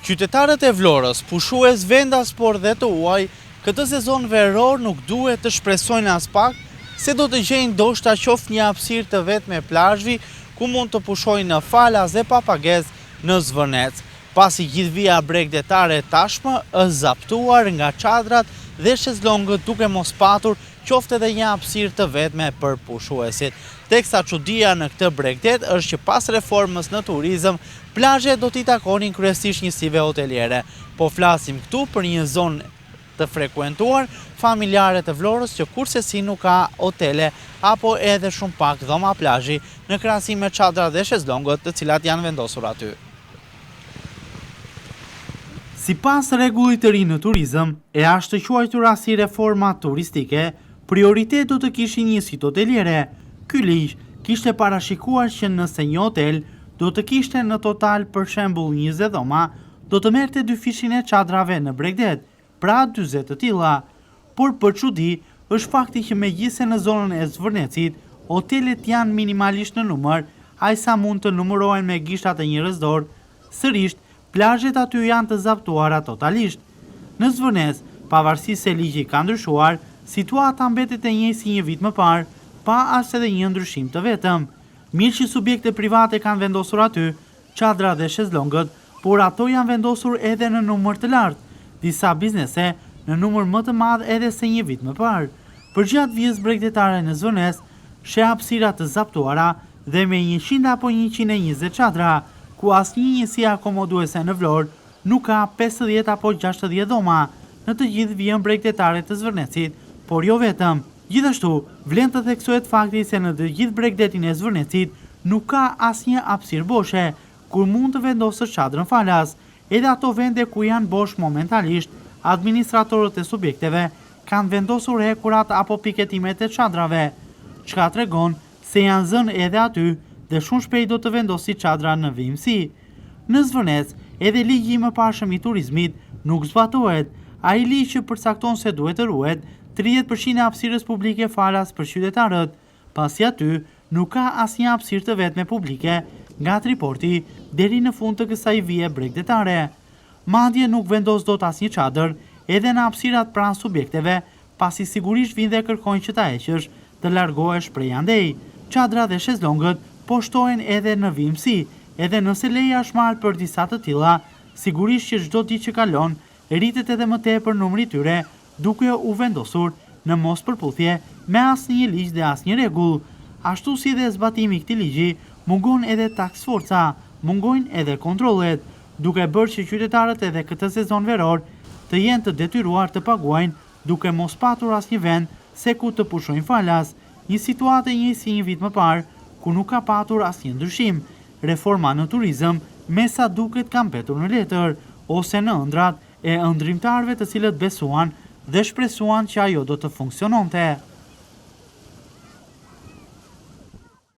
Qytetarët e Vlorës, pushues vendas por dhe të uaj, këtë sezon veror nuk duhet të shpresojnë as pak se do të gjejnë ndoshta qoftë një hapësirë të vetme plazhvi ku mund të pushojnë në falas dhe papagezë në Zvërnec, pasi gjithë vija bregdetare tashmë është zaptuar nga çadrat dhe shezlongët duke mos patur qoftë edhe një hapësirë të vetme për pushuesit. Teksa çudia në këtë bregdet është që pas reformës në turizëm, plazhet do t'i takonin kryesisht njësive hoteliere. Po flasim këtu për një zonë të frekuentuar familjare të Vlorës që kurse si nuk ka hotele apo edhe shumë pak dhoma plazhi në krahasim me çadrat dhe shezlongët të cilat janë vendosur aty. Sipas rregullit të ri në turizëm, e ashtë të quajtura si reforma turistike, prioritet do të kishin njësitë hoteliere. Ky ligj kishte parashikuar që nëse një hotel do të kishte në total për shembull 20 dhoma, do të merrte 2 fishin e çadrave në bregdet, pra 40 të tilla. Por për çudi është fakti që megjithëse në zonën e Zvërnecit, hotelet janë minimalisht në numër, aq sa mund të numërohen me gishtat e një rëzdor, sërish plazhet aty janë të zaptuara totalisht. Në Zvërnec, pavarësisht se ligji ka ndryshuar, situata mbetet e njëjtë si një vit më parë, pa as edhe një ndryshim të vetëm. Mirë që subjekte private kanë vendosur aty çadra dhe shezlongët, por ato janë vendosur edhe në numër të lartë, disa biznese në numër më të madh edhe se një vit më parë. Përgjatë vijës bregdetare në Zvërnec, sheh hapësira të zaptuara dhe me 100 apo 120 çadra, ku asnjë njësi akomoduese në Vlorë nuk ka 50 apo 60 dhoma në të gjithë vijën bregdetare të Zvërnecit, por jo vetëm. Gjithashtu, vlen të theksohet fakti se në të gjithë bregdetin e Zvërnecit nuk ka asnjë hapësirë boshe, kur mund të vendosë çadrën falas. Edhe ato vende ku janë bosh momentalisht, administratorët e subjekteve kanë vendosur hekurat apo piketimet e çadrave, çka tregon se janë zënë edhe aty dhe shumë shpejt do të vendosi çadra në vimësi. Në Zvërnec, edhe ligji i mëparshëm i turizmit nuk zbatohet, ai ligj që përcakton se duhet të ruhet 30% e hapësirës publike falas për qytetarët, pasi aty nuk ka asnjë hapësirë të vetme publike nga Triporti deri në fund të kësaj vije bregdetare. Madje nuk vendos dot asnjë çadër edhe në hapësirat pranë subjekteve, pasi sigurisht vinë dhe kërkojnë që ta heqësh, të largohesh prej andej. Çadra dhe shezlongët po shtohen edhe në vimësi, edhe nëse leja është marrë për disa të tilla, sigurisht që çdo ditë që kalon rritet edhe më tepër numri i tyre, duke u vendosur në mos përputhje me asnjë ligj dhe asnjë rregull. Ashtu si dhe zbatimi i këtij ligji, mungon edhe taks forca, mungojnë edhe kontrollet, duke bërë që qytetarët edhe këtë sezon veror të jenë të detyruar të paguajnë duke mos patur asnjë vend se ku të pushojnë falas, një situatë e njëjtë si një vit më parë, ku nuk ka patur asnjë ndryshim. Reforma në turizëm me sa duket ka mbetur në letër ose në ëndrat e ëndrimtarëve të cilët besuan dhe shpresuan që ajo do të funksiononte.